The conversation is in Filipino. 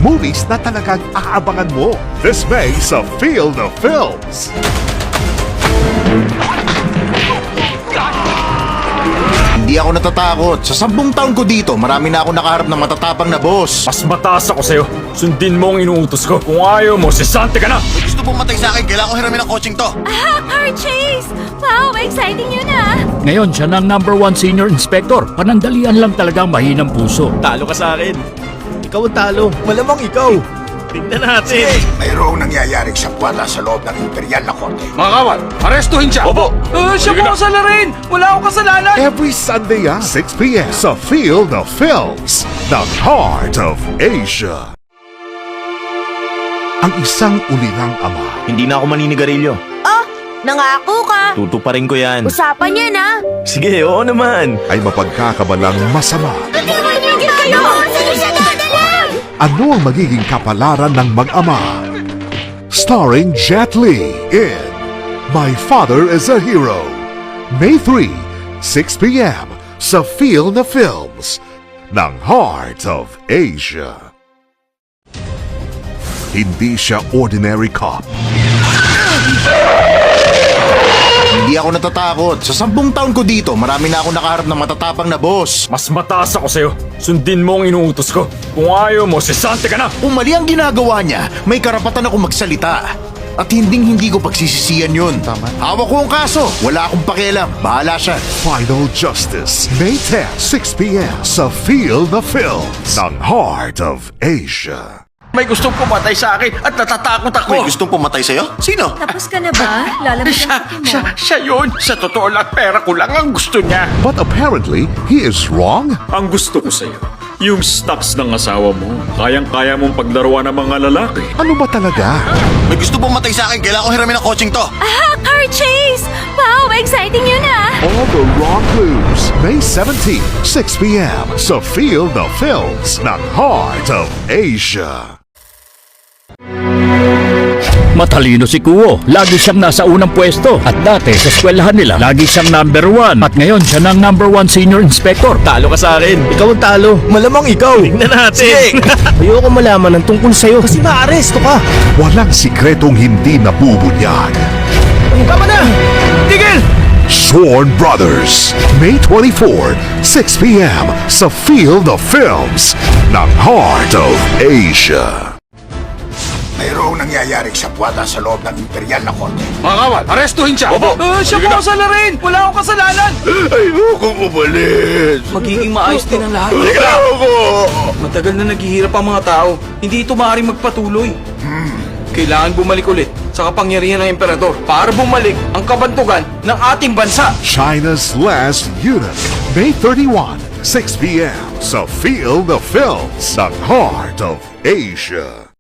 movies na talagang aabangan mo. This May sa Feel the Films. Hindi ako natatakot. Sa 10 taon ko dito, marami na ako nakaharap ng matatapang na boss. Mas mataas ako sa'yo. Sundin mo ang inuutos ko. Kung ayaw mo, sisante ka na! May gusto pumatay sa akin, kailangan ko hiramin ang coaching to. Car chase! Wow, exciting yun ah! Ngayon siya ng number 1 senior inspector. Panandalian lang talagang mahinang puso. Talo ka sa akin. Ikaw ang talo. Malamang ikaw. Tingnan natin. Mayroong nangyayaring sapwata sa loob ng Imperial na Korte. Mga kawal, arestuhin siya! Opo! Siya po kasalarin! Wala akong kasalanan! Every Sunday 6 p.m. sa Feel the Films, the Heart of Asia. Ang isang ulirang ama Hindi na ako maninigarilyo. Oh, nangako ka! Tutuparin ko yan. Usapan yan ah! Sige, oo naman. ay mapagkakabalang masama. Tumigil kayo! Sino siya dadala? Ano ang magiging kapalaran ng mag-ama? Starring Jet Li in My Father is a Hero. May 3, 6 p.m. sa Feel the Films ng Heart of Asia. Hindi siya ordinary cop. Hindi ako natatakot. Sa 10 taon ko dito, marami na ako nakaharap ng matatapang na boss. Mas mataas ako sa'yo. Sundin mo ang inuutos ko. Kung ayaw mo, sisante ka na! Kung mali ang ginagawa niya, may karapatan ako magsalita. At hindi ko pagsisisiyan yun. Hawak ko ang kaso. Wala akong pakialam. Bahala siya. Final Justice, May 10, 6 p.m. sa Feel the Films ng Heart of Asia. May gustong pumatay sa akin at natatakot ako. May gustong pumatay sa'yo? Sino? Tapos ka na ba? Lalamunan mo. Siya yun. Sa totoo lang, pera ko lang ang gusto niya. But apparently, he is wrong. Ang gusto ko sa'yo, yung stocks ng asawa mo, kayang-kaya mong paglaruan ng mga lalaki. Ano ba talaga? May gusto pumatay sa akin, kailangan ko hiramin ang coaching to. Car chase! Wow, exciting yun ah! All the wrong clues. May 17, 6 p.m. sa Feel the Films ng Heart of Asia. Matalino si Kuo. Lagi siyang nasa unang pwesto. At dati sa eskwelahan nila, lagi siyang number 1. At ngayon siya ng number 1 senior inspector. Talo ka sa akin. Ikaw ang talo. Malamang ikaw. Tingnan natin. Ayoko malaman ng tungkol sa'yo kasi maaresto ka. Walang sikretong hindi nabubunyag. Tama na! Tigil! Sworn Brothers, May 24, 6 p.m. sa Feel the Films ng Heart of Asia. Mayroong nangyayaring sapwata sa loob ng Imperial na Korte. Mga kawal, arestuhin siya! Opo! Siya po kasalarin! Wala akong kasalanan! Ayokong umalis! Magiging maayos din ang lahat. Ayoko! Matagal na naghihirap ang mga tao. Hindi ito maaaring magpatuloy. Kailangan bumalik ulit sa kapangyarihan ng emperador para bumalik ang kabantugan ng ating bansa. China's Last Eunuch, May 31, 6 p.m. sa Feel the Films ng Heart of Asia.